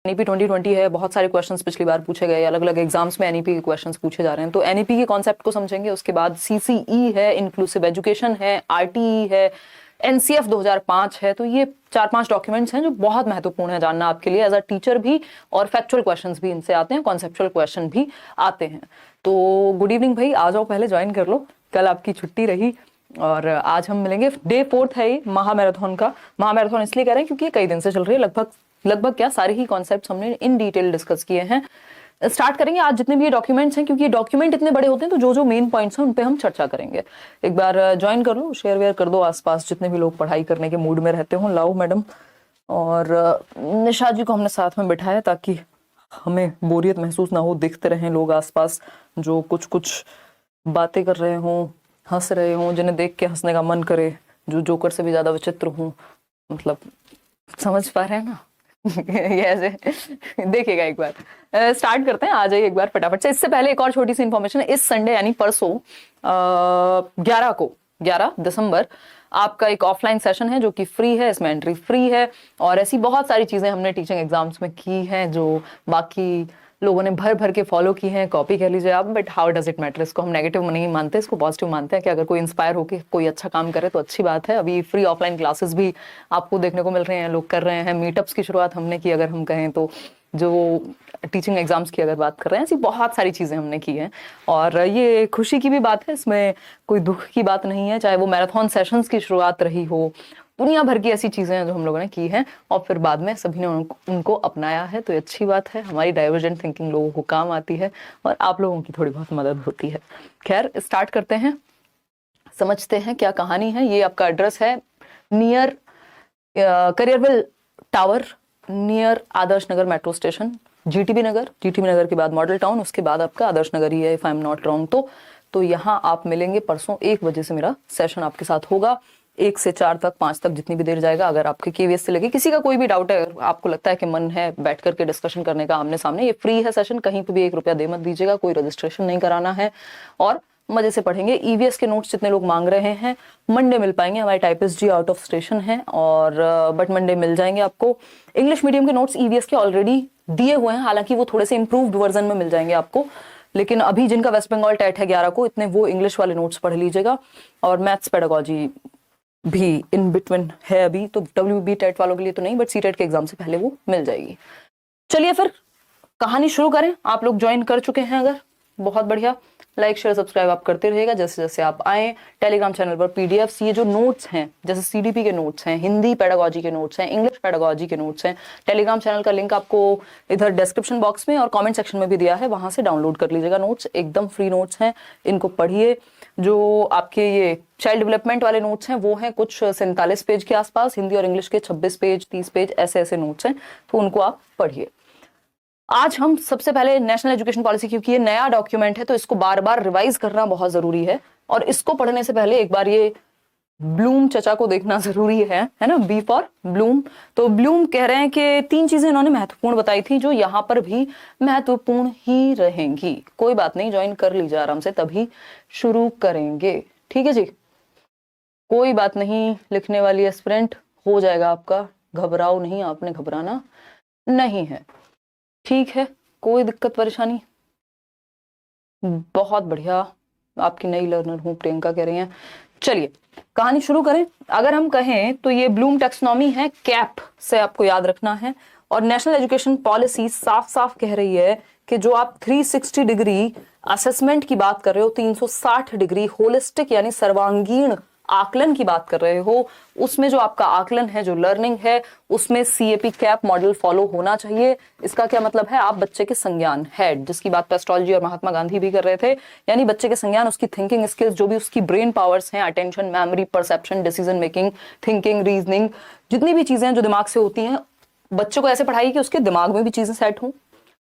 NEP 2020 है, बहुत सारे क्वेश्चंस पिछली बार पूछे गए, अलग अलग एग्जाम्स में एनईपी के क्वेश्चंस पूछे जा रहे हैं। तो एनईपी के कॉन्सेप्ट को समझेंगे, उसके बाद सीसीई है, इंक्लूसिव एजुकेशन है, आरटीई है, एनसीएफ 2005 है। तो ये 4-5 डॉक्यूमेंट्स हैं जो बहुत महत्वपूर्ण है जानना आपके लिए एज अ टीचर भी, और फैक्चुअल क्वेश्चंस भी इनसे आते हैं, कॉन्सेप्चुअल क्वेश्चन भी आते हैं। तो गुड इवनिंग भाई, आ जाओ, पहले ज्वाइन कर लो, कल आपकी छुट्टी रही और आज हम मिलेंगे। डे 4 है ये महामैराथन का। महामैराथन इसलिए कह रहे हैं क्योंकि ये कई दिन से चल रही है, लगभग क्या सारे ही कॉन्सेप्ट्स हमने इन डिटेल डिस्कस किए हैं। स्टार्ट करेंगे आज जितने भी ये डॉक्यूमेंट्स हैं, क्योंकि ये डॉक्यूमेंट इतने बड़े होते हैं, तो जो जो मेन पॉइंट्स हैं उन पे हम चर्चा करेंगे। एक बार ज्वाइन कर लो, शेयर वेयर कर दो आसपास, जितने भी लोग पढ़ाई करने के मूड में रहते हो। लाओ मैडम और निशा जी को हमने साथ में बिठाया ताकि हमें बोरियत महसूस ना हो, दिखते रहें लोग आसपास जो कुछ कुछ बातें कर रहे हों, हंस रहे हों, जिन्हें देख के हंसने का मन करे, जो जोकर से भी ज्यादा विचित्र हों। मतलब समझ पा रहे हैं ना? ये ऐसे देखिएगा। एक बार स्टार्ट करते हैं, आ जाइए एक बार फटाफट से। इससे पहले एक और छोटी सी इन्फॉर्मेशन, इस संडे यानी परसों 11 दिसंबर आपका एक ऑफलाइन सेशन है जो कि फ्री है, इसमें एंट्री फ्री है। और ऐसी बहुत सारी चीजें हमने टीचिंग एग्जाम्स में की हैं जो बाकी लोगों ने भर भर के फॉलो की हैं, कॉपी कह लीजिए आप, but how does it matter. इसको हम नेगेटिव नहीं मानते, इसको पॉजिटिव मानते हैं कि अगर कोई इंस्पायर होकर कोई अच्छा काम करे तो अच्छी बात है। अभी फ्री ऑफलाइन क्लासेस भी आपको देखने को मिल रहे हैं, लोग कर रहे हैं। मीटअप्स की शुरुआत हमने की, अगर हम कहें तो, जो टीचिंग एग्जाम्स की अगर बात कर रहे हैं, ऐसी बहुत सारी चीजें हमने की हैं। और ये खुशी की भी बात है, इसमें कोई दुख की बात नहीं है। चाहे वो मैराथन सेशंस की शुरुआत रही हो, दुनिया भर की ऐसी चीजें हैं जो हम लोगों ने की हैं और फिर बाद में सभी ने उनको अपनाया है। तो ये अच्छी बात है, हमारी डाइवर्जेंट थिंकिंग लोगों को काम आती है और आप लोगों की थोड़ी बहुत मदद होती है। खैर, स्टार्ट करते हैं, समझते हैं क्या कहानी है। ये आपका एड्रेस है near करियरविल tower, near Adarsh Nagar metro station, GTB नगर के बाद मॉडल टाउन, उसके बाद आपका आदर्श नगर ही है, if I am not wrong. तो यहाँ आप मिलेंगे परसों 1 बजे से मेरा सेशन आपके साथ होगा, 1 से 4 तक, 5 तक, जितनी भी देर जाएगा। अगर आपके केवीएस से लेके किसी का कोई भी डाउट है, आपको लगता है कि मन है बैठ करके डिस्कशन करने का आमने सामने, ये फ्री है सेशन, कहीं पे भी 1 रुपया दे मत दीजिएगा, कोई रजिस्ट्रेशन नहीं कराना है और मजे से पढ़ेंगे। ईवीएस के नोट्स जितने लोग मांग रहे हैं मंडे मिल पाएंगे, हमारे typist ji out of station है और बट मंडे मिल जाएंगे आपको। इंग्लिश मीडियम के नोट्स ईवीएस के ऑलरेडी दिए हुए हैं, हालांकि वो थोड़े से इंप्रूव्ड वर्जन में मिल जाएंगे आपको, लेकिन अभी जिनका वेस्ट बंगाल टेट है 11 को, इतने वो इंग्लिश वाले नोट्स पढ़ लीजिएगा। और मैथ्स पेडागोजी भी इन बिटवीन है अभी, तो WB टेट वालों के लिए तो नहीं, बट सी टेट के एग्जाम से पहले वो मिल जाएगी। चलिए फिर कहानी शुरू करें। आप लोग ज्वाइन कर चुके हैं अगर, बहुत बढ़िया, लाइक शेयर सब्सक्राइब आप करते रहिएगा जैसे जैसे आप आए। टेलीग्राम चैनल पर पीडीएफ्स, ये जो नोट्स हैं, जैसे सीडीपी के नोट्स हैं, हिंदी पेडागोजी के नोट्स हैं, इंग्लिश पेडागोजी के नोट्स हैं, टेलीग्राम चैनल का लिंक आपको इधर डिस्क्रिप्शन बॉक्स में और कमेंट सेक्शन में भी दिया है, वहां से डाउनलोड कर लीजिएगा। नोट्स एकदम फ्री नोट्स हैं, इनको पढ़िए। जो आपके ये चाइल्ड डेवलपमेंट वाले नोट्स हैं वो हैं कुछ 47 पेज के आसपास, हिंदी और इंग्लिश के 26 पेज 30 पेज ऐसे ऐसे नोट्स हैं, तो उनको आप पढ़िए। आज हम सबसे पहले नेशनल एजुकेशन पॉलिसी, क्योंकि ये नया डॉक्यूमेंट है तो इसको बार बार रिवाइज करना बहुत जरूरी है, और इसको पढ़ने से पहले एक बार ये ब्लूम चचा को देखना जरूरी है ना, बी फॉर ब्लूम। तो ब्लूम कह रहे हैं कि 3 चीजें इन्होंने महत्वपूर्ण बताई थी जो यहाँ पर भी महत्वपूर्ण ही रहेंगी। कोई बात नहीं, ज्वाइन कर लीजिए आराम से, तभी शुरू करेंगे, ठीक है जी, कोई बात नहीं। लिखने वाली एस्पिरेंट हो जाएगा आपका, घबराओ नहीं, आपने घबराना नहीं है, ठीक है, कोई दिक्कत परेशानी। बहुत बढ़िया, आपकी नई लर्नर हूं, प्रियंका कह रही हैं। चलिए कहानी शुरू करें। अगर हम कहें तो ये ब्लूम टैक्सोनॉमी है, कैप से आपको याद रखना है, और नेशनल एजुकेशन पॉलिसी साफ साफ कह रही है कि जो आप 360 डिग्री असेसमेंट की बात कर रहे हो, 360 डिग्री होलिस्टिक यानी सर्वांगीण आकलन की बात कर रहे हो, उसमें जो आपका आकलन है, जो लर्निंग है, उसमें सीएपी कैप मॉडल फॉलो होना चाहिए। इसका क्या मतलब है, आप बच्चे के संज्ञान, हेड, जिसकी बात पेस्टोलॉजी और महात्मा गांधी भी कर रहे थे, यानी बच्चे के संज्ञान, उसकी थिंकिंग स्किल्स, जो भी उसकी ब्रेन पावर्स हैं, attention, memory, perception, decision making, thinking, reasoning, जितनी भी चीजें जो दिमाग से होती हैं, बच्चों को ऐसे पढ़ाई कि उसके दिमाग में भी चीजें सेट हों,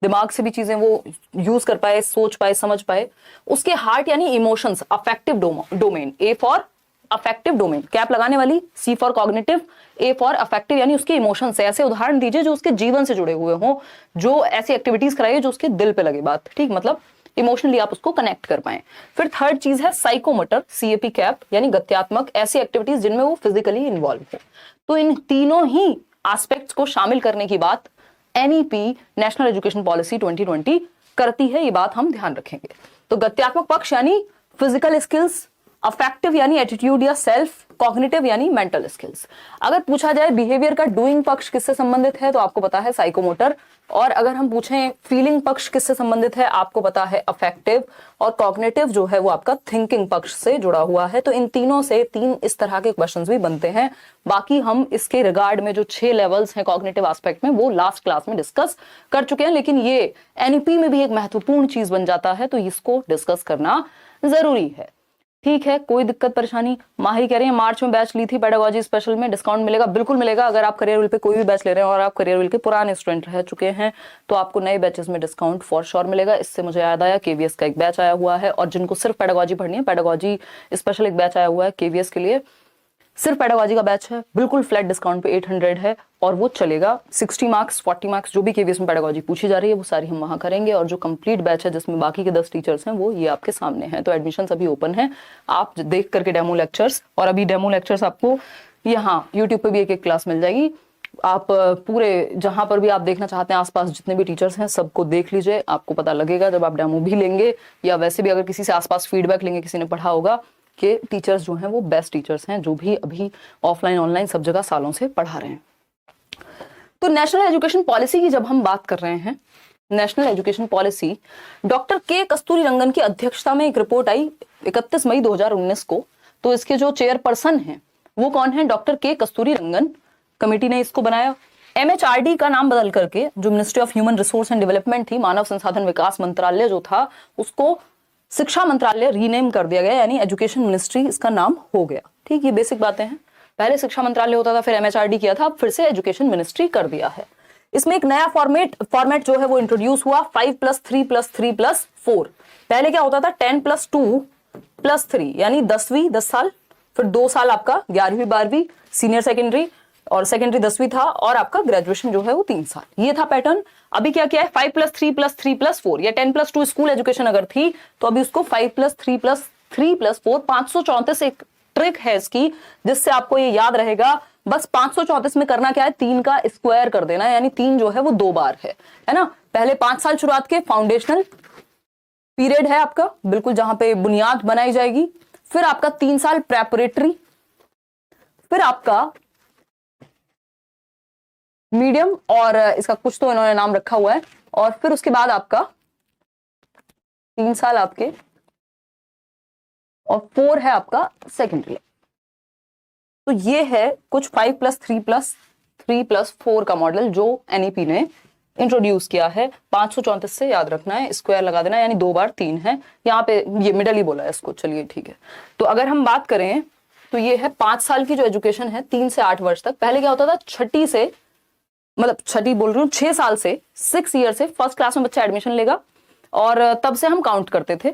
दिमाग से भी चीजें वो यूज कर पाए, सोच पाए, समझ पाए। उसके हार्ट यानी emotions, affective domain, A for affective domain, cap लगाने वाली, C for cognitive, A for affective यानी उसके इमोशंस से। ऐसे उदाहरण दीजिए जो उसके जीवन से जुड़े हुए हों, जो ऐसी एक्टिविटीज कराइए जो उसके दिल पे लगे बात, ठीक, मतलब इमोशनली आप उसको कनेक्ट कर पाए। फिर थर्ड चीज है साइकोमोटर, सीएपी कैप यानी गत्यात्मक, ऐसी एक्टिविटीज जिनमें वो फिजिकली इन्वॉल्व हो। तो इन तीनों ही एस्पेक्ट्स को शामिल करने की बात एनईपी नेशनल एजुकेशन पॉलिसी 2020 करती है, ये बात हम ध्यान रखेंगे। तो गत्यात्मक पक्ष यानी फिजिकल स्किल्स, अफेक्टिव यानी एटीट्यूड या सेल्फ, कॉग्निटिव यानी मेंटल स्किल्स। अगर पूछा जाए बिहेवियर का डूइंग पक्ष किससे संबंधित है तो आपको पता है साइकोमोटर, और अगर हम पूछें फीलिंग पक्ष किससे संबंधित है आपको पता है अफेक्टिव, और कॉग्निटिव जो है वो आपका थिंकिंग पक्ष से जुड़ा हुआ है। तो इन तीनों से 3 इस तरह के क्वेश्चंस भी बनते हैं। बाकी हम इसके रिगार्ड में जो 6 लेवल्स हैं कॉग्निटिव एस्पेक्ट में वो लास्ट क्लास में डिस्कस कर चुके हैं, लेकिन ये एनईपी में भी एक महत्वपूर्ण चीज बन जाता है, तो इसको डिस्कस करना जरूरी है। ठीक है, कोई दिक्कत परेशानी? माही कह रही है मार्च में बैच ली थी पेडागोजी स्पेशल में, डिस्काउंट मिलेगा? बिल्कुल मिलेगा। अगर आप करियर विल पे कोई भी बैच ले रहे हैं और आप करियर विल के पुराने स्टूडेंट रह चुके हैं तो आपको नए बैचेस में डिस्काउंट फॉर श्योर मिलेगा। इससे मुझे याद आया केवीएस का एक बैच आया हुआ है, और जिनको सिर्फ पेडागोजी पढ़नी है, पेडागोजी स्पेशल एक बैच आया हुआ है केवीएस के लिए, सिर्फ पेडागोजी का बैच है, बिल्कुल फ्लैट डिस्काउंट पे 800 है, और वो चलेगा 60 मार्क्स 40 मार्क्स जो भी केवीएस में पेडागोजी पूछी जा रही है वो सारी हम वहां करेंगे। और जो कंप्लीट बैच है जिसमें बाकी के 10 टीचर्स हैं वो ये आपके सामने हैं। तो एडमिशन अभी ओपन है, आप देख करके डेमो लेक्चर्स, और अभी डेमो लेक्चर्स आपको यहाँ यूट्यूब पे भी एक क्लास मिल जाएगी। आप पूरे जहां पर भी आप देखना चाहते हैं आसपास जितने भी टीचर्स हैं सबको देख लीजिए, आपको पता लगेगा जब आप डेमो भी लेंगे, या वैसे भी अगर किसी से आसपास फीडबैक लेंगे, किसी ने पढ़ा होगा कि टीचर्स जो हैं वो बेस्ट टीचर्स हैं जो भी अभी ऑफलाइन ऑनलाइन सब जगह सालों से पढ़ा रहे हैं। तो नेशनल एजुकेशन पॉलिसी की जब हम बात कर रहे हैं, नेशनल एजुकेशन पॉलिसी, डॉक्टर के कस्तूरीरंगन की अध्यक्षता में एक रिपोर्ट आई 31 मई 2019 को। तो इसके जो चेयरपर्सन हैं वो कौन है? डॉक्टर के कस्तूरीरंगन। कमेटी ने इसको बनाया। एमएचआरडी का नाम बदल करके, जो ministry of human resource and development थी, मानव संसाधन विकास मंत्रालय जो था, उसको शिक्षा मंत्रालय रीनेम कर दिया गया, यानी एजुकेशन मिनिस्ट्री इसका नाम हो गया। ठीक, ये बेसिक बातें हैं। पहले शिक्षा मंत्रालय होता था, फिर एमएचआरडी किया था, अब फिर से एजुकेशन मिनिस्ट्री कर दिया है। इसमें एक नया फॉर्मेट जो है वो इंट्रोड्यूस हुआ, 5+3+3+4। पहले क्या होता था? 10+2+3 यानी 10वीं 10 साल, फिर 2 साल आपका 11वीं 12वीं सीनियर सेकेंडरी, और सेकेंडरी 10वीं था, और आपका ग्रेजुएशन जो है वो 3 साल। ये था पैटर्न। अभी क्या किया है? 5+3+3+4 या 10+2 स्कूल एजुकेशन अगर थी तो अभी उसको 5+3+3+4, 534 एक ट्रिक है इसकी जिससे आपको ये याद रहेगा। बस 534 में करना क्या है? 3 का स्क्वायर कर देना है, यानी 3 जो है वो 2 बार है ना। पहले 5 साल शुरुआत के फाउंडेशनल पीरियड है आपका, बिल्कुल जहां पे बुनियाद बनाई जाएगी, फिर आपका 3 साल प्रेपरेटरी, फिर आपका मीडियम, और इसका कुछ तो इन्होंने नाम रखा हुआ है, और फिर उसके बाद आपका 3 साल आपके, और 4 है आपका सेकेंडरी। तो ये है कुछ 5+3+3+4 का मॉडल जो एनईपी ने इंट्रोड्यूस किया है। 534 से याद रखना है, स्क्वायर लगा देना है, यानी 2 बार 3 है। यहाँ पे ये मिडल ही बोला है इसको, चलिए ठीक है। तो अगर हम बात करें तो ये है 5 साल की जो एजुकेशन है, 3 से 8 वर्ष तक। पहले क्या होता था? छठी से, मतलब छठी बोल रही हूँ, 6 साल से 6 ईयर से फर्स्ट क्लास में बच्चा एडमिशन लेगा, और तब से हम काउंट करते थे।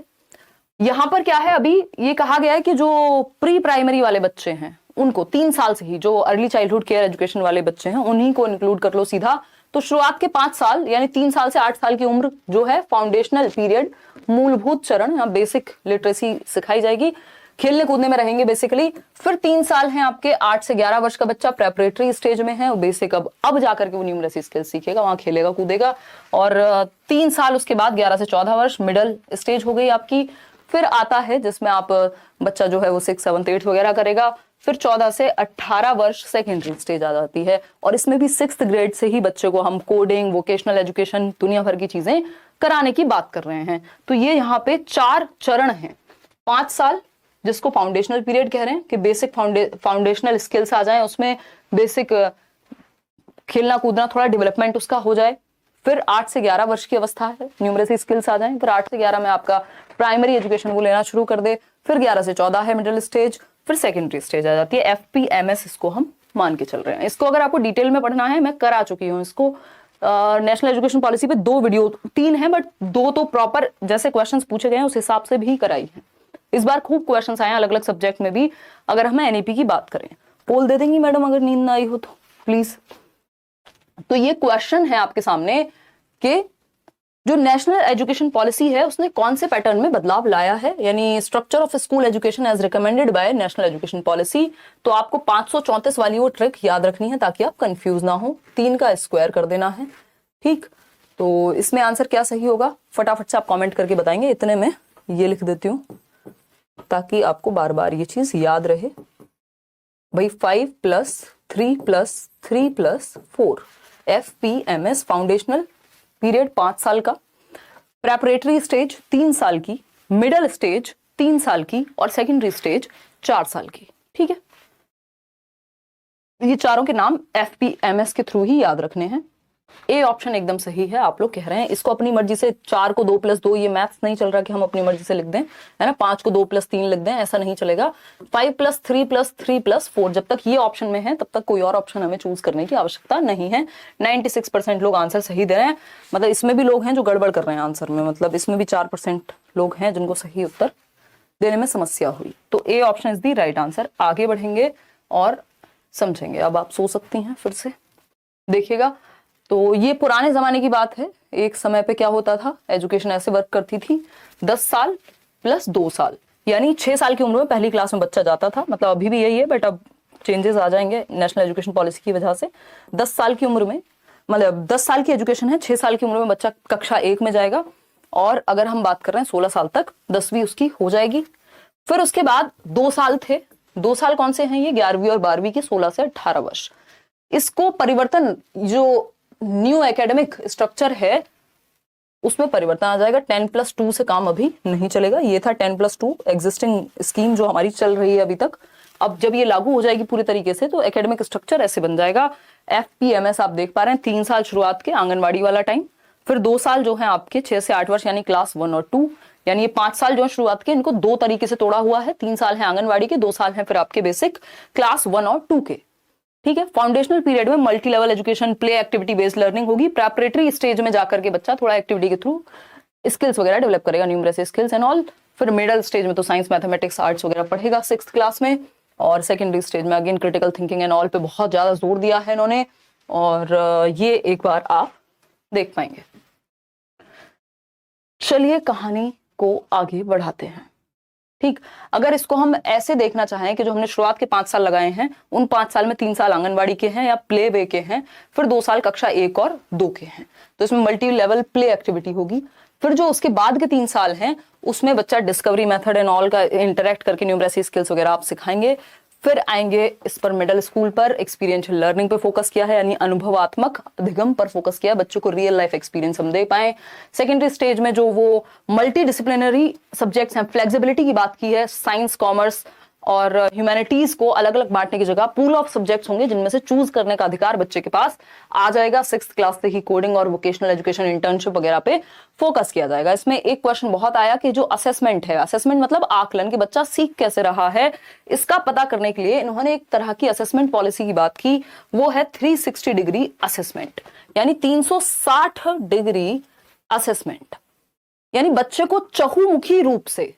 यहां पर क्या है? अभी ये कहा गया है कि जो प्री प्राइमरी वाले बच्चे हैं उनको 3 साल से ही, जो अर्ली चाइल्डहुड केयर एजुकेशन वाले बच्चे हैं उन्हीं को इंक्लूड कर लो सीधा। तो शुरुआत के 5 साल यानी 3 साल से 8 साल की उम्र जो है फाउंडेशनल पीरियड, मूलभूत चरण, यहाँ बेसिक लिटरेसी सिखाई जाएगी, खेलने कूदने में रहेंगे बेसिकली। फिर 3 साल हैं आपके 8 से 11 वर्ष का बच्चा प्रेपरेटरी स्टेज में है, वो बेसिक अब जाकर के वो न्यूमरेसी स्किल्स सीखेगा, वहां खेलेगा कूदेगा। और 3 साल उसके बाद 11 से 14 वर्ष मिडिल स्टेज हो गई आपकी। फिर आता है जिसमें आप बच्चा जो है वो 6, 7, 8 वगैरह करेगा। फिर 14 से 18 वर्ष सेकेंडरी स्टेज आ जाती है, और इसमें भी 6th ग्रेड से ही बच्चे को हम कोडिंग, वोकेशनल एजुकेशन, दुनिया भर की चीजें कराने की बात कर रहे हैं। तो ये यहाँ पे 4 चरण हैं। 5 साल जिसको फाउंडेशनल पीरियड कह रहे हैं कि बेसिक फाउंडेशनल स्किल्स आ जाएं, उसमें बेसिक खेलना कूदना थोड़ा डेवलपमेंट उसका हो जाए। फिर 8 से 11 वर्ष की अवस्था है, न्यूमरेसी स्किल्स आ जाएं। फिर 8 से 11 में आपका प्राइमरी एजुकेशन वो लेना शुरू कर दे। फिर 11 से 14 है मिडिल स्टेज, फिर सेकेंडरी स्टेज आ जाती है। FPMS इसको हम मान के चल रहे हैं। इसको अगर आपको डिटेल में पढ़ना है, मैं करा चुकी हूँ इसको। नेशनल एजुकेशन पॉलिसी पे 2 वीडियो, 3 है बट 2 तो प्रॉपर जैसे क्वेश्चंस पूछे गए हैं उस हिसाब से भी कराई है। इस बार खूब क्वेश्चंस आए हैं अलग अलग सब्जेक्ट में भी। अगर हम एनईपी की बात करें, पोल दे देंगी मैडम अगर नींद ना आई हो तो प्लीज। तो ये क्वेश्चन है आपके सामने कि जो नेशनल एजुकेशन पॉलिसी है उसने कौन से पैटर्न में बदलाव लाया है, यानी structure of school education as recommended by national education policy. तो आपको 534 वाली वो ट्रिक याद रखनी है ताकि आप कंफ्यूज ना हो। 3 का स्क्वायर कर देना है, ठीक, तो इसमें आंसर क्या सही होगा फटाफट से आप कमेंट करके बताएंगे। इतने में ये लिख देती हूँ ताकि आपको बार बार ये चीज याद रहे। भाई 5+3+3+4 FPMS फाउंडेशनल पीरियड 5 साल का, प्रेपरेटरी स्टेज 3 साल की, मिडल स्टेज 3 साल की और सेकेंडरी स्टेज 4 साल की। ठीक है, ये चारों के नाम FPMS के थ्रू ही याद रखने हैं। ए ऑप्शन एकदम सही है। आप लोग कह रहे हैं इसको अपनी मर्जी से 4 को 2+2, ये मैथ्स नहीं चल रहा कि हम अपनी मर्जी से लिख दें, है ना, 5 को 2+3 लिख दें, ऐसा नहीं चलेगा। 5+3+3+4 जब तक ये ऑप्शन में है तब तक कोई और ऑप्शन हमें चूज करने की आवश्यकता नहीं है। 96% लोग आंसर सही दे रहे हैं, मतलब इसमें भी लोग हैं जो गड़बड़ कर रहे हैं आंसर में, मतलब इसमें भी 4% लोग हैं जिनको सही उत्तर देने में समस्या हुई। तो A option is the right answer. आगे बढ़ेंगे और समझेंगे। अब आप सो सकती हैं फिर से, देखिएगा। तो ये पुराने जमाने की बात है। एक समय पे क्या होता था, एजुकेशन ऐसे वर्क करती थी, 10 साल प्लस 2 साल, यानी 6 साल की उम्र में पहली क्लास में बच्चा जाता था। मतलब अभी भी यही है, बट अब चेंजेस आ जाएंगे नेशनल एजुकेशन पॉलिसी की वजह से। 10 साल की उम्र में, मतलब 10 साल की एजुकेशन है, 6 साल की उम्र में बच्चा कक्षा 1 में जाएगा, और अगर हम बात कर रहे हैं 16 साल तक 10वीं उसकी हो जाएगी। फिर उसके बाद 2 साल थे, 2 साल कौन से हैं ये, 11वीं और 12वीं की, 16 से 18 वर्ष। इसको परिवर्तन, जो न्यू एकेडमिक स्ट्रक्चर है उसमें परिवर्तन आ जाएगा। 10+2 से काम अभी नहीं चलेगा। ये था 10+2 एग्जिस्टिंग स्कीम जो हमारी चल रही है अभी तक। अब जब ये लागू हो जाएगी पूरी तरीके से तो एकेडमिक स्ट्रक्चर ऐसे बन जाएगा। FPMS आप देख पा रहे हैं, 3 साल शुरुआत के आंगनबाड़ी वाला टाइम, फिर 2 साल जो है आपके 6 से 8 वर्ष यानी क्लास 1 और 2, यानी ये 5 साल जो है शुरुआत के, इनको 2 तरीके से तोड़ा हुआ है। 3 साल है आंगनबाड़ी के, 2 साल है फिर आपके बेसिक क्लास 1 और 2 के। ठीक है, फाउंडेशनल पीरियड में multi level education, play activity based learning होगी। प्रेपरेटरी स्टेज में जाकर के बच्चा थोड़ा एक्टिविटी के थ्रू स्किल्स वगैरह डेवलप करेगा, न्यूमरेसी स्किल्स एंड ऑल। फिर मिडिल स्टेज में तो साइंस, मैथमेटिक्स, आर्ट्स वगैरह पढ़ेगा 6th क्लास में। और सेकेंडरी स्टेज में again critical thinking and all पे बहुत ज्यादा जोर दिया है इन्होंने, और ये एक बार आप देख पाएंगे। चलिए कहानी को आगे बढ़ाते हैं। ठीक, अगर इसको हम ऐसे देखना चाहें कि जो हमने शुरुआत के 5 साल लगाए हैं, उन 5 साल में 3 साल आंगनबाड़ी के हैं या प्ले वे के हैं, फिर 2 साल कक्षा 1 और 2 के हैं, तो इसमें मल्टी लेवल प्ले एक्टिविटी होगी। फिर जो उसके बाद के 3 साल हैं उसमें बच्चा डिस्कवरी मेथड एंड ऑल का इंटरेक्ट करके न्यूमरेसी स्किल्स वगैरह आप सिखाएंगे। फिर आएंगे इस पर मिडिल स्कूल पर एक्सपीरियंशियल लर्निंग पे फोकस किया है, यानी अनुभवात्मक अधिगम पर फोकस किया, बच्चों को रियल लाइफ एक्सपीरियंस हम दे पाए। सेकेंडरी स्टेज में जो वो मल्टी डिसिप्लिनरी सब्जेक्ट्स हैं, फ्लेक्सिबिलिटी की बात की है, साइंस, कॉमर्स और ह्यूमैनिटीज को अलग अलग बांटने की जगह पूल ऑफ सब्जेक्ट्स होंगे जिनमें से चूज करने का अधिकार बच्चे के पास आ जाएगा। 6th क्लास से ही कोडिंग और वोकेशनल एजुकेशन, इंटर्नशिप वगैरह पे फोकस किया जाएगा। इसमें एक क्वेश्चन बहुत आया कि जो असेसमेंट है, असेसमेंट मतलब आकलन, कि बच्चा सीख कैसे रहा है, इसका पता करने के लिए इन्होंने एक तरह की असेसमेंट पॉलिसी की बात की, वो है 360 डिग्री असेसमेंट, यानी 360 डिग्री असेसमेंट, यानी बच्चे को चहुमुखी रूप से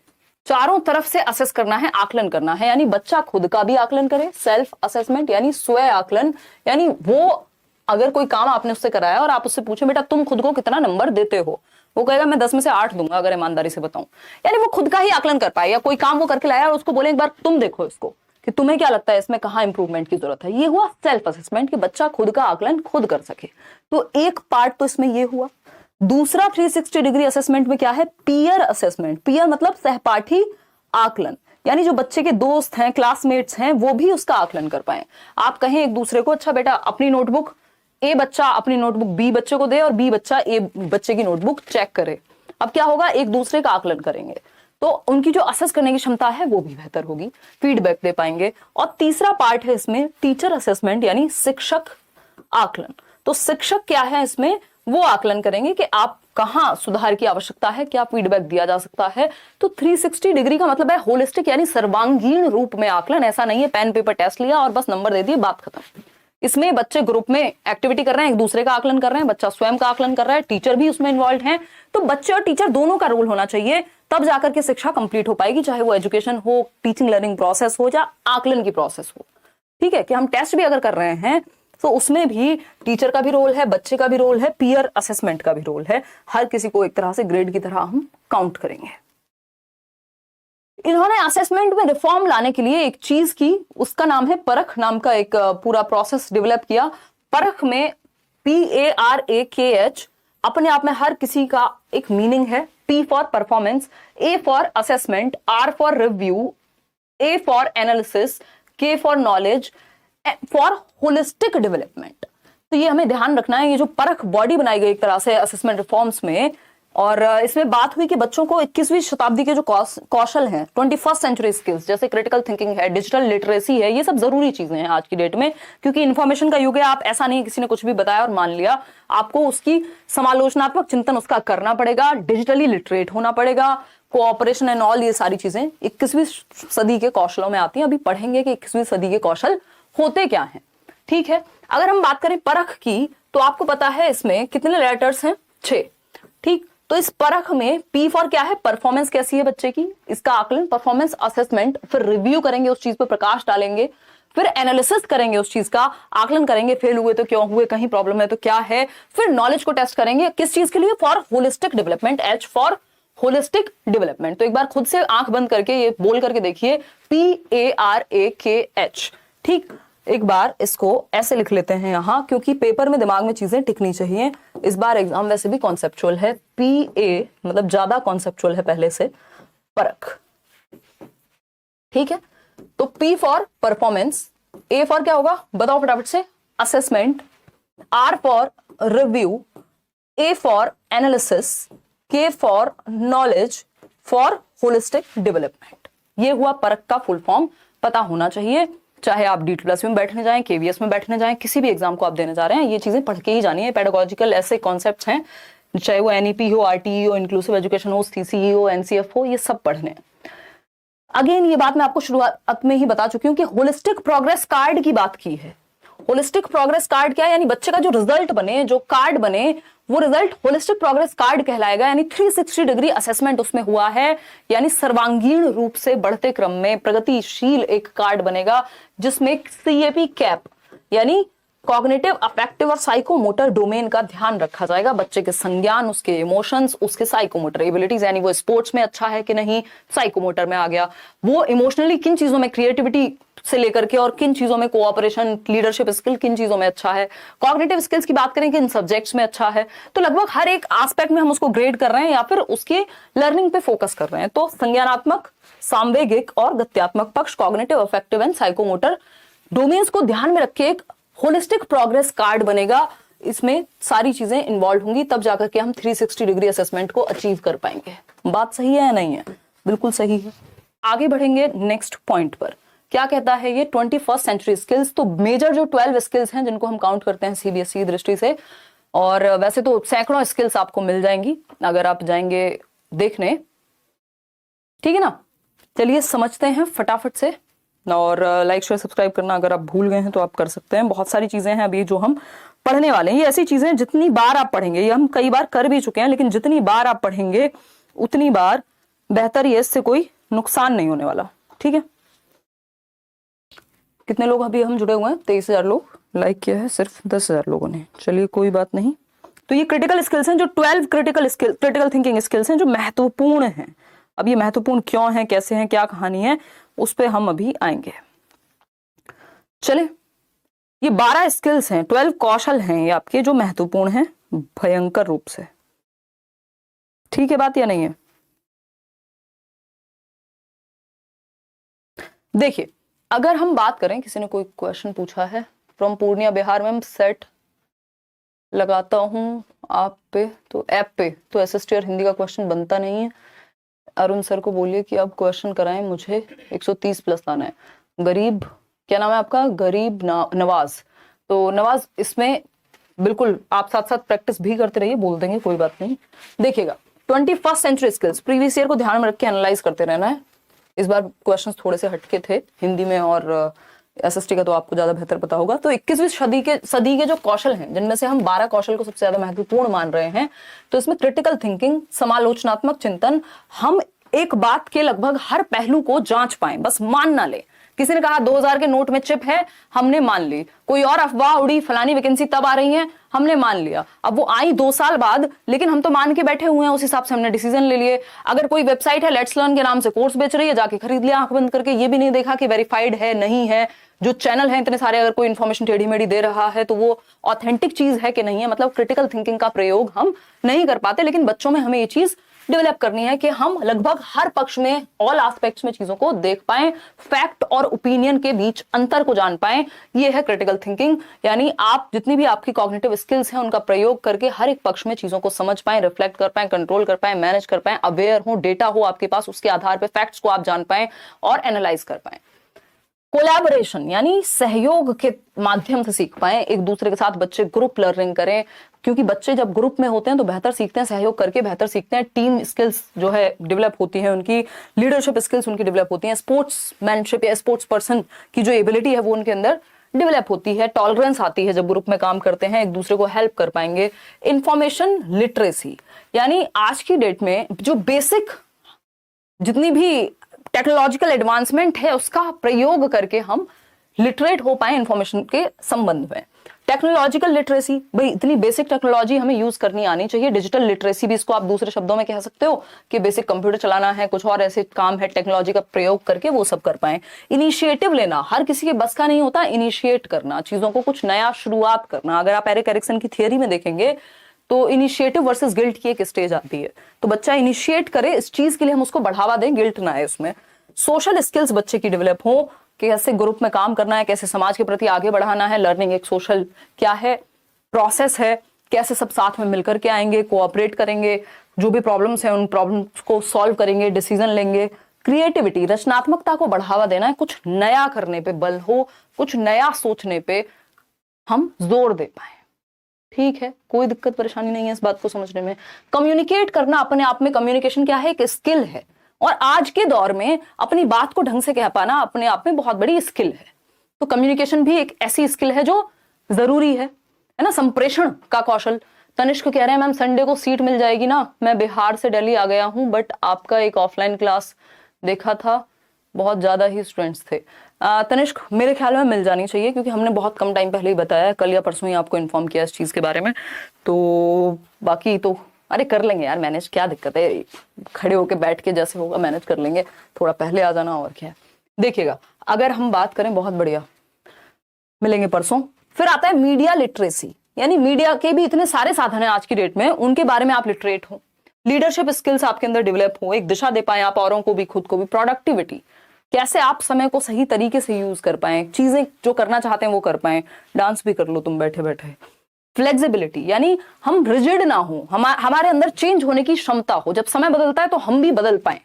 चारों तरफ से असेस करना है, आकलन करना है, यानी बच्चा खुद का भी आकलन करे, सेल्फ असेसमेंट यानी स्वयं आकलन, यानी वो अगर कोई काम आपने उससे कराया और आप उससे पूछे बेटा तुम खुद को कितना नंबर देते हो, वो कहेगा मैं 10 में से 8 दूंगा अगर ईमानदारी से बताऊं, यानी वो खुद का ही आकलन कर पाए। या कोई काम वो करके लाया और उसको बोले एक बार तुम देखो इसको कि तुम्हें क्या लगता है इसमें कहाँ इंप्रूवमेंट की जरूरत है, ये हुआ सेल्फ असेसमेंट कि बच्चा खुद का आकलन खुद कर सके। तो एक पार्ट तो इसमें ये हुआ। दूसरा 360 डिग्री असेसमेंट में क्या है, पीयर असेसमेंट। पीयर मतलब सहपाठी आकलन, यानी जो बच्चे के दोस्त हैं, क्लासमेट्स हैं, वो भी उसका आकलन कर पाए। आप कहें एक दूसरे को अच्छा बेटा अपनी नोटबुक, ए बच्चा अपनी नोटबुक बी बच्चे को दे और बी बच्चा ए बच्चे की नोटबुक चेक करे। अब क्या होगा, एक दूसरे का आकलन करेंगे तो उनकी जो असेस करने की क्षमता है वो भी बेहतर होगी, फीडबैक दे पाएंगे। और तीसरा पार्ट है इसमें टीचर असेसमेंट, यानी शिक्षक आकलन। तो शिक्षक क्या है इसमें, वो आकलन करेंगे कि आप कहां सुधार की आवश्यकता है, क्या फीडबैक दिया जा सकता है। तो 360 डिग्री का मतलब है होलिस्टिक, यानी सर्वांगीण रूप में आकलन। ऐसा नहीं है पेन पेपर टेस्ट लिया और बस नंबर दे दिए बात खत्म। इसमें बच्चे ग्रुप में एक्टिविटी कर रहे हैं, एक दूसरे का आकलन कर रहे हैं, बच्चा स्वयं का आकलन कर रहा है, टीचर भी उसमें इन्वॉल्व है। तो बच्चे और टीचर दोनों का रोल होना चाहिए, तब जाकर के शिक्षा कंप्लीट हो पाएगी, चाहे वो एजुकेशन हो, टीचिंग लर्निंग प्रोसेस हो या आकलन की प्रोसेस हो। ठीक है, कि हम टेस्ट भी अगर कर रहे हैं तो उसमें भी टीचर का भी रोल है, बच्चे का भी रोल है, पीयर असेसमेंट का भी रोल है। हर किसी को एक तरह से ग्रेड की तरह हम काउंट करेंगे। इन्होंने असेसमेंट में रिफॉर्म लाने के लिए एक चीज की, उसका नाम है परख नाम का एक पूरा प्रोसेस डेवलप किया। परख में PARAKH अपने आप में हर किसी का एक मीनिंग है। P for performance, A for assessment, R for review, A for analysis, K for knowledge, for holistic development. तो ये हमें ध्यान रखना है, ये जो परख बॉडी बनाई गई एक तरह से असेसमेंट रिफॉर्म्स में, और इसमें बात हुई कि बच्चों को 21वीं शताब्दी के जो कौशल हैं, 21st सेंचुरी स्किल्स जैसे क्रिटिकल थिंकिंग है, डिजिटल लिटरेसी है, ये सब जरूरी चीजें हैं आज की डेट में, क्योंकि इन्फॉर्मेशन का युग है। आप ऐसा नहीं किसी ने कुछ भी बताया और मान लिया, आपको उसकी समालोचनात्मक चिंतन उसका करना पड़ेगा, डिजिटली लिटरेट होना पड़ेगा, कोऑपरेशन एंड ऑल, ये सारी चीजें 21वीं सदी के कौशलों में आती हैं। अभी पढ़ेंगे कि 21वीं सदी के कौशल होते क्या हैं। ठीक है, अगर हम बात करें परख की, तो आपको पता है इसमें कितने लेटर्स हैं? 6। ठीक, तो इस परख में P फॉर क्या है? परफॉर्मेंस कैसी है बच्चे की, इसका आकलन, परफॉर्मेंस असेसमेंट, फिर रिव्यू करेंगे, उस चीज पर प्रकाश डालेंगे, फिर एनालिसिस करेंगे, उस चीज का आकलन करेंगे, फेल हुए तो क्यों हुए, कहीं प्रॉब्लम है तो क्या है, फिर नॉलेज को टेस्ट करेंगे, किस चीज के लिए? For holistic development, H for holistic development. तो एक बार खुद से आंख बंद करके ये बोल करके देखिए, PARAKH। ठीक, एक बार इसको ऐसे लिख लेते हैं यहां, क्योंकि पेपर में दिमाग में चीजें टिकनी चाहिए। इस बार एग्जाम वैसे भी कॉन्सेप्चुअल है, PA मतलब ज्यादा कॉन्सेप्चुअल है पहले से, परख। ठीक है, तो P for performance, A for क्या होगा बताओ फटाफट से? Assessment, R for review, A for analysis, K for knowledge, for holistic development. ये हुआ परख का फुल फॉर्म, पता होना चाहिए। चाहे आप D++ में बैठने जाएं, KVS में बैठने जाएं, किसी भी एग्जाम को आप देने जा रहे हैं, ये चीजें पढ़ के ही जानी है। पेडागोजिकल ऐसे कॉन्सेप्ट्स हैं, चाहे वो NEP हो, RTE हो, इंक्लूसिव एजुकेशन हो, CCE हो, NCF हो, ये सब पढ़ने हैं। अगेन ये बात मैं आपको शुरुआत में ही बता चुकी हूं कि होलिस्टिक प्रोग्रेस कार्ड की बात की है। होलिस्टिक प्रोग्रेस कार्ड क्या है? यानी बच्चे का जो रिजल्ट बने, जो कार्ड बने, वो रिजल्ट होलिस्टिक प्रोग्रेस कार्ड कहलाएगा। यानी 360 डिग्री असेसमेंट उसमें हुआ है, यानी सर्वांगीण रूप से बढ़ते क्रम में प्रगतिशील एक कार्ड बनेगा, जिसमें CAP कैप यानी कॉग्निटिव, अफेक्टिव और साइकोमोटर डोमेन का ध्यान रखा जाएगा। बच्चे के संज्ञान, उसके इमोशंस, उसके साइकोमोटर एबिलिटीज, यानी वो स्पोर्ट्स में अच्छा है कि नहीं, साइकोमोटर में आ गया, वो इमोशनली किन चीजों में, क्रिएटिविटी से लेकर के, और किन चीजों में कोऑपरेशन, लीडरशिप स्किल, किन चीजों में अच्छा है, कॉग्निटिव स्किल्स की बात करें कि इन सब्जेक्ट्स में अच्छा है। तो लगभग हर एक एस्पेक्ट में हम उसको ग्रेड कर रहे हैं या फिर उसके लर्निंग पे फोकस कर रहे हैं। तो संज्ञानात्मक, सांवेगिक और गत्यात्मक पक्ष, cognitive, affective and psychomotor domains को ध्यान में रख के एक होलिस्टिक प्रोग्रेस कार्ड बनेगा। इसमें सारी चीजें इन्वॉल्व होंगी, तब जाकर के हम 360 डिग्री असेसमेंट को अचीव कर पाएंगे। बात सही है या नहीं है? बिल्कुल सही है। आगे बढ़ेंगे नेक्स्ट पॉइंट पर। क्या कहता है ये? 21st century skills. तो मेजर जो 12 स्किल्स हैं जिनको हम काउंट करते हैं CBSE दृष्टि से, और वैसे तो सैकड़ों स्किल्स आपको मिल जाएंगी अगर आप जाएंगे देखने। ठीक है ना, चलिए समझते हैं फटाफट से, और लाइक शेयर सब्सक्राइब करना अगर आप भूल गए हैं तो आप कर सकते हैं। बहुत सारी चीजें हैं अभी जो हम पढ़ने वाले हैं। ये ऐसी चीजें हैं जितनी बार आप पढ़ेंगे, ये हम कई बार कर भी चुके हैं, लेकिन जितनी बार आप पढ़ेंगे उतनी बार बेहतर, ये इससे कोई नुकसान नहीं होने वाला। ठीक है, कितने लोग अभी हम जुड़े हुए हैं? 23,000 लोग। लाइक किया है सिर्फ 10,000 लोगों ने। चलिए कोई बात नहीं। तो ये क्रिटिकल स्किल्स हैं, जो 12 क्रिटिकल थिंकिंग स्किल्स हैं जो महत्वपूर्ण हैं। अब ये महत्वपूर्ण क्यों है, कैसे हैं, क्या कहानी है, उस पे हम अभी आएंगे। चले, ये 12 स्किल्स हैं, 12 कौशल हैं ये आपके, जो महत्वपूर्ण हैं भयंकर रूप से। ठीक है बात या नहीं है? देखिए, अगर हम बात करें, किसी ने कोई क्वेश्चन पूछा है from Purnia Bihar, ma'am set लगाता हूं आप पे तो ऐप पे, तो SST और हिंदी का क्वेश्चन बनता नहीं है। अरुण सर को बोलिए कि अब क्वेश्चन कराएं, मुझे 130 प्लस लाना है। गरीब, क्या नाम है आपका? गरीब नवाज। तो नवाज, इसमें बिल्कुल आप साथ साथ प्रैक्टिस भी करते रहिए, बोल देंगे कोई बात नहीं। देखिएगा, 21st century skills, previous year को ध्यान में रख के एनालाइज करते रहना है। इस बार क्वेश्चंस थोड़े से हटके थे हिंदी में, और SST का तो आपको ज्यादा बेहतर पता होगा। तो 21वीं सदी के जो कौशल हैं, जिनमें से हम 12 कौशल को सबसे ज्यादा महत्वपूर्ण मान रहे हैं, तो इसमें क्रिटिकल थिंकिंग, समालोचनात्मक चिंतन, हम एक बात के लगभग हर पहलू को जांच पाए, बस मान ना ले। किसी ने कहा 2000 के नोट में चिप है, हमने मान ली। कोई और अफवाह उड़ी, फलानी वैकेंसी तब आ रही है, हमने मान लिया। अब वो आई 2 साल बाद, लेकिन हम तो मान के बैठे हुए हैं, उस हिसाब से हमने डिसीजन ले लिए। अगर कोई वेबसाइट है लेट्स लर्न के नाम से कोर्स बेच रही है, जाके खरीद लिया आंख बंद करके, ये भी नहीं देखा कि वेरीफाइड है नहीं है, जो चैनल है इतने सारे, अगर कोई इन्फॉर्मेशन टेढ़ी मेढ़ी दे रहा है तो वो ऑथेंटिक चीज है कि नहीं है, मतलब क्रिटिकल थिंकिंग का प्रयोग हम नहीं कर पाते। लेकिन बच्चों में हमें ये चीज डेवलप करनी है कि हम लगभग हर पक्ष में, ऑल एस्पेक्ट्स में चीजों को देख पाएं, फैक्ट और ओपिनियन के बीच अंतर को जान पाएं। ये है क्रिटिकल थिंकिंग। यानी आप जितनी भी आपकी कॉग्निटिव स्किल्स हैं उनका प्रयोग करके हर एक पक्ष में चीजों को समझ पाएं, रिफ्लेक्ट कर पाएं, कंट्रोल कर पाएं, मैनेज कर पाएं, अवेयर हो, डेटा हो आपके पास, उसके आधार पर फैक्ट्स को आप जान पाएं और एनालाइज कर पाएं। कोलैबोरेशन यानी सहयोग के माध्यम से सीख पाएं, एक दूसरे के साथ बच्चे ग्रुप लर्निंग करें, क्योंकि बच्चे जब ग्रुप में होते हैं तो बेहतर सीखते हैं, सहयोग करके बेहतर सीखते हैं, टीम स्किल्स जो है डेवलप होती है उनकी, लीडरशिप स्किल्स उनकी डेवलप होती हैं, स्पोर्ट्समैनशिप या स्पोर्ट्स पर्सन की जो एबिलिटी है वो उनके अंदर डेवलप होती है, टॉलरेंस आती है जब ग्रुप में काम करते हैं, एक दूसरे को हेल्प कर पाएंगे। इंफॉर्मेशन लिटरेसी यानी आज की डेट में जो बेसिक जितनी भी टेक्नोलॉजिकल एडवांसमेंट है उसका प्रयोग करके हम लिटरेट हो पाए इंफॉर्मेशन के संबंध में। टेक्नोलॉजिकल लिटरेसी, भाई इतनी बेसिक टेक्नोलॉजी हमें यूज करनी आनी चाहिए। डिजिटल लिटरेसी भी इसको आप दूसरे शब्दों में कह सकते हो कि बेसिक कंप्यूटर चलाना है, कुछ और ऐसे काम है टेक्नोलॉजी का प्रयोग करके वो सब कर पाए। इनिशिएटिव लेना हर किसी के बस का नहीं होता, इनिशिएट करना, चीजों को कुछ नया शुरुआत करना। अगर आप एरिक एरिक्सन की थियरी में देखेंगे तो इनिशिएटिव वर्सेस गिल्ट की एक स्टेज आती है, तो बच्चा इनिशिएट करे इस चीज के लिए हम उसको बढ़ावा दें, गिल्ट ना है उसमें। सोशल स्किल्स बच्चे की डेवलप हो, कैसे ग्रुप में काम करना है, कैसे समाज के प्रति आगे बढ़ाना है। लर्निंग एक सोशल क्या है, प्रोसेस है, कैसे सब साथ में मिलकर के आएंगे, कोऑपरेट करेंगे, जो भी प्रॉब्लम्स हैं उन प्रॉब्लम्स को सॉल्व करेंगे, डिसीजन लेंगे। क्रिएटिविटी, रचनात्मकता को बढ़ावा देना है, कुछ नया करने पे बल हो, कुछ नया सोचने पे हम जोर दे पाए। ठीक है, कोई दिक्कत परेशानी नहीं है इस बात को समझने में। कम्युनिकेट करना अपने आप में, कम्युनिकेशन क्या है, एक स्किल है, और आज के दौर में अपनी बात को ढंग से कह पाना अपने आप में बहुत बड़ी स्किल है। तो कम्युनिकेशन भी एक ऐसी स्किल है जो जरूरी है ना। संप्रेषण का कौशल, तनिष्क कह रहे हैं मैम संडे को सीट मिल जाएगी ना, मैं बिहार से दिल्ली आ गया हूं, बट आपका एक ऑफलाइन क्लास देखा था, बहुत ज्यादा ही स्टूडेंट्स थे। तनिष्क मेरे ख्याल में मिल जानी चाहिए, क्योंकि हमने बहुत कम टाइम पहले ही बताया, कल या परसों ही आपको इन्फॉर्म किया इस चीज के बारे में। तो बाकी तो अरे कर लेंगे यार मैनेज, क्या दिक्कत है, खड़े होके बैठ के जैसे होगा मैनेज कर लेंगे, थोड़ा पहले आ जाना और क्या है। देखिएगा अगर हम बात करें, बहुत बढ़िया, मिलेंगे परसों। फिर आता है मीडिया लिटरेसी, यानी मीडिया के भी इतने सारे साधन हैं आज की डेट में, उनके बारे में आप लिटरेट हो, लीडरशिप स्किल्स आपके अंदर डेवलप हो, एक दिशा दे पाए आप औरों को भी खुद को भी। प्रोडक्टिविटी, कैसे आप समय को सही तरीके से यूज कर पाए, चीजें जो करना चाहते हैं वो कर पाए, डांस भी कर लो तुम बैठे बैठे। फ्लेक्सिबिलिटी, यानी हम रिजिड ना हो, हमारे अंदर चेंज होने की क्षमता हो, जब समय बदलता है तो हम भी बदल पाए।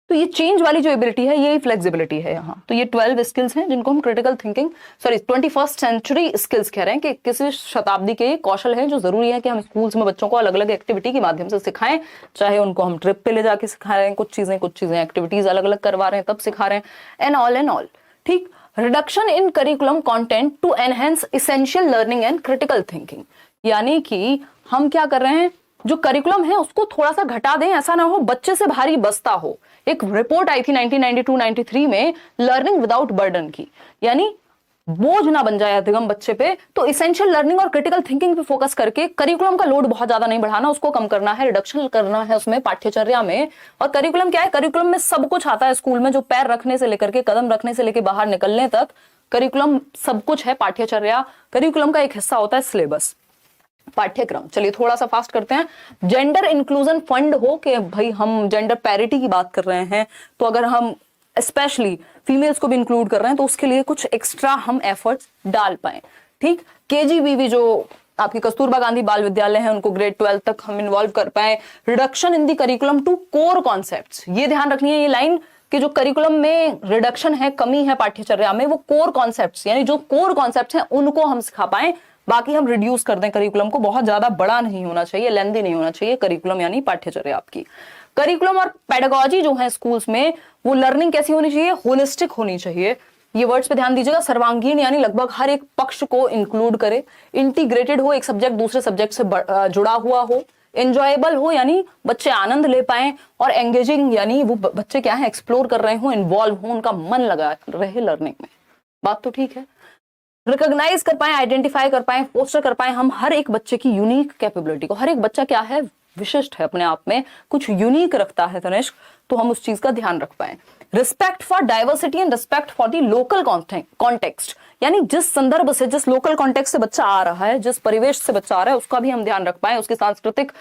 तो ये चेंज वाली जो एबिलिटी है यही फ्लेक्सिबिलिटी है यहाँ। तो ये 12 स्किल्स हैं जिनको हम critical thinking, 21st century skills कह रहे हैं, कि 21वीं शताब्दी के ये कौशल हैं जो जरूरी है कि हम स्कूल्स में बच्चों को अलग अलग एक्टिविटी के माध्यम से सिखाएं, चाहे उनको हम ट्रिप पे ले जाके सिखा रहे हैं कुछ चीजें एक्टिविटीज अलग अलग करवा रहे हैं तब सिखा रहे हैं, एंड ऑल। ठीक, reduction in curriculum content to enhance essential learning and critical thinking, यानी कि हम क्या कर रहे हैं, जो करिकुलम है उसको थोड़ा सा घटा दें, ऐसा ना हो बच्चे से भारी बस्ता हो। एक रिपोर्ट आई थी 1992-93 में, लर्निंग विदाउट बर्डन की, यानी बोझ ना बन जाए अधिगम बच्चे पे। तो इसेंशियल लर्निंग और क्रिटिकल थिंकिंग पे फोकस करके करिकुलम का लोड बहुत ज्यादा नहीं बढ़ाना, उसको कम करना है, रिडक्शन करना है उसमें पाठ्यचर्या में। और करिकुलम क्या है, करिकुलम में सब कुछ आता है स्कूल में, जो पैर रखने से लेकर के, कदम रखने से लेकर बाहर निकलने तक करिकुलम सब कुछ है। पाठ्यचर्या करिकुलम का एक हिस्सा होता है, सिलेबस, पाठ्यक्रम। चलिए थोड़ा सा फास्ट करते हैं। जेंडर इंक्लूजन फंड हो, कि भाई हम जेंडर पैरिटी की बात कर रहे हैं, तो अगर हम स्पेशली फीमेल्स को भी इंक्लूड कर रहे हैं तो उसके लिए कुछ एक्स्ट्रा हम एफर्ट्स डाल पाए। ठीक, केजीबीवी जो आपकी कस्तूरबा गांधी बाल विद्यालय है, उनको ग्रेड 12 तक हम इन्वॉल्व कर पाए। Reduction in the curriculum to core concepts, ये ध्यान रखनी है ये लाइन, कि जो करिकुलम में रिडक्शन है, कमी है पाठ्यचर्या में, वो कोर कॉन्सेप्ट्स, यानी जो कोर कॉन्सेप्ट्स हैं उनको हम सिखा पाए, बाकी हम रिड्यूस कर दें करिकुलम को। बहुत ज्यादा बड़ा नहीं होना चाहिए, लेंथी नहीं होना चाहिए करिकुलम, यानी पाठ्यचर्या आपकी। करिकुलम और पेडागोजी जो है स्कूल्स में, वो लर्निंग कैसी होनी चाहिए, होलिस्टिक होनी चाहिए। ये वर्ड्स पे ध्यान दीजिएगा, सर्वांगीण, यानी लगभग हर एक पक्ष को इंक्लूड करे, इंटीग्रेटेड हो, एक सब्जेक्ट दूसरे सब्जेक्ट से जुड़ा हुआ हो, एंजॉयबल हो, यानी बच्चे आनंद ले पाए, और एंगेजिंग, यानी वो बच्चे क्या है, एक्सप्लोर कर रहे हो, इन्वॉल्व हो, उनका मन लगा रहे लर्निंग में। बात तो ठीक है। रिकॉग्नाइज कर पाए, आइडेंटिफाई कर पाए, फोस्टर कर पाए हम हर एक बच्चे की यूनिक कैपेबिलिटी को। हर एक बच्चा क्या है, विशिष्ट है अपने आप में, कुछ यूनिक रखता है तनिष्क, तो हम उस चीज का ध्यान रख पाए। Respect for diversity and respect for the local context, यानी जिस संदर्भ से, जिस लोकल कॉन्टेक्स्ट से बच्चा आ रहा है, जिस परिवेश से बच्चा आ रहा है, उसका भी हम ध्यान रख पाए, उसके सांस्कृतिक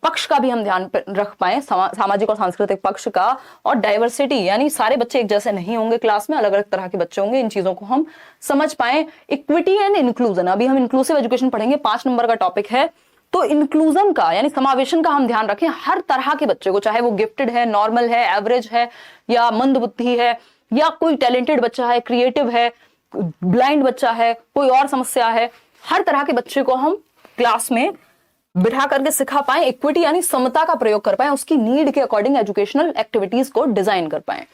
पक्ष का भी हम ध्यान रख पाए, सामाजिक और सांस्कृतिक पक्ष का, और डाइवर्सिटी यानी सारे बच्चे एक जैसे नहीं होंगे क्लास में, अलग अलग तरह के बच्चे होंगे, इन चीजों को हम समझ पाए। इक्विटी एंड इंक्लूजन, अभी हम इंक्लूसिव एजुकेशन पढ़ेंगे, 5 नंबर का टॉपिक है। तो इंक्लूजन का यानी समावेशन का हम ध्यान रखें, हर तरह के बच्चे को, चाहे वो गिफ्टेड है, नॉर्मल है, एवरेज है, या मंद बुद्धि है, या कोई टैलेंटेड बच्चा है, क्रिएटिव है, ब्लाइंड बच्चा है, कोई और समस्या है, हर तरह के बच्चे को हम क्लास में बिठा करके सिखा पाए, इक्विटी यानी समता का प्रयोग कर पाए, उसकी नीड के अकॉर्डिंग एजुकेशनल एक्टिविटीज को डिजाइन कर पाए।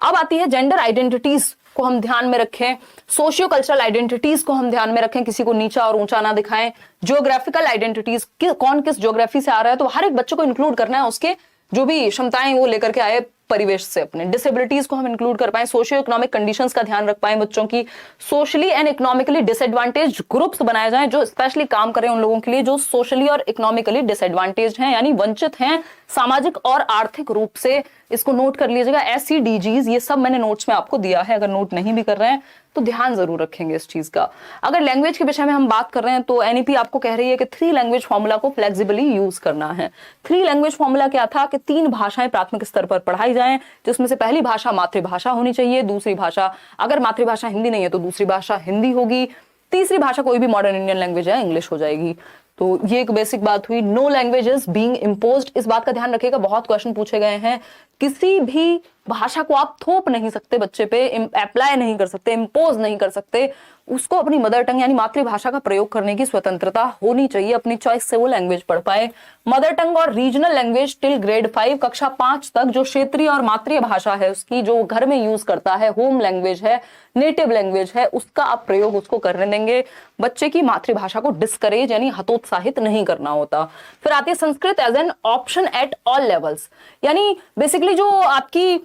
अब आती है जेंडर आइडेंटिटीज को हम ध्यान में रखें, सोशियो कल्चरल आइडेंटिटीज को हम ध्यान में रखें, किसी को नीचा और ऊंचा ना दिखाएं, जियोग्राफिकल आइडेंटिटीज, कौन किस ज्योग्राफी से आ रहा है, तो हर एक बच्चे को इंक्लूड करना है, उसके जो भी क्षमताएं वो लेकर के आए परिवेश से अपने। डिसेबिलिटीज को हम इंक्लूड कर पाए, सोशियो इकोनॉमिक कंडीशंस का ध्यान रख पाए बच्चों की, socially and economically disadvantage groups बनाए जाएं जो स्पेशली काम करें उन लोगों के लिए जो सोशली और इकोनॉमिकली डिसएडवांटेज हैं, यानी वंचित हैं सामाजिक और आर्थिक रूप से। इसको नोट कर लीजिएगा, SCDGs, ये सब मैंने नोट्स में आपको दिया है, अगर नोट नहीं भी कर रहे हैं तो ध्यान जरूर रखेंगे इस चीज का। अगर लैंग्वेज के विषय में हम बात कर रहे हैं तो NEP आपको कह रही है कि 3 लैंग्वेज फॉर्मूला को फ्लेक्सिबली यूज करना है। 3 लैंग्वेज फॉर्मूला क्या था कि 3 भाषाएं प्राथमिक स्तर पर पढ़ाई जाएं, जिसमें से पहली भाषा मातृभाषा होनी चाहिए, दूसरी भाषा, अगर मातृभाषा हिंदी नहीं है तो दूसरी भाषा हिंदी होगी, तीसरी भाषा कोई भी मॉडर्न इंडियन लैंग्वेज है, इंग्लिश हो जाएगी। तो ये एक बेसिक बात हुई। नो लैंग्वेजेस बीइंग इम्पोज्ड, इस बात का ध्यान रखिएगा, बहुत क्वेश्चन पूछे गए हैं। किसी भी भाषा को आप थोप नहीं सकते बच्चे पे, अप्लाई नहीं कर सकते, इम्पोज नहीं कर सकते, उसको अपनी मदर टंग यानी मातृभाषा का प्रयोग करने की स्वतंत्रता होनी चाहिए, अपनी चॉइस से वो लैंग्वेज पढ़ पाए। मदर टंग और रीजनल लैंग्वेज टिल ग्रेड 5, कक्षा 5 तक जो क्षेत्रीय और मातृ भाषा है उसकी, जो घर में यूज करता है, होम लैंग्वेज है, नेटिव लैंग्वेज है, उसका आप प्रयोग उसको करने देंगे। बच्चे की मातृभाषा को डिस्करेज यानी हतोत्साहित नहीं करना होता। फिर आती है Sanskrit as an option at all levels, यानी बेसिकली जो आपकी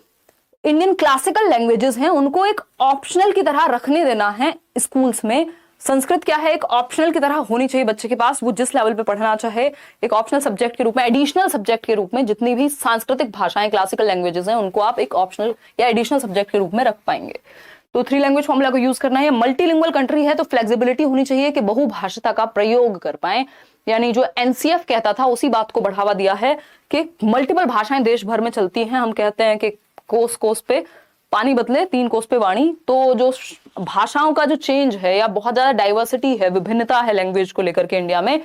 इंडियन क्लासिकल लैंग्वेजेस हैं उनको एक ऑप्शनल की तरह रखने देना है स्कूल्स में। संस्कृत क्या है, एक ऑप्शनल की तरह होनी चाहिए बच्चे के पास, वो जिस लेवल पे पढ़ना चाहे, एक ऑप्शनल सब्जेक्ट के रूप में, एडिशनल सब्जेक्ट के रूप में। जितनी भी सांस्कृतिक भाषाएं क्लासिकल लैंग्वेजेस हैं उनको आप एक ऑप्शनल या एडिशनल सब्जेक्ट के रूप में रख पाएंगे। तो 3 लैंग्वेज फॉर्मूला को यूज करना है। मल्टीलिंगुअल कंट्री है तो फ्लेक्सिबिलिटी होनी चाहिए कि बहुभाषिता का प्रयोग कर पाए, यानी जो NCF कहता था उसी बात को बढ़ावा दिया है कि मल्टीपल भाषाएं देश भर में चलती हैं। हम कहते हैं कि कोस कोस पे पानी बदले 3 कोस पे वाणी। तो जो भाषाओं का जो चेंज है या बहुत ज्यादा डाइवर्सिटी है, विभिन्नता है लैंग्वेज को लेकर के इंडिया में,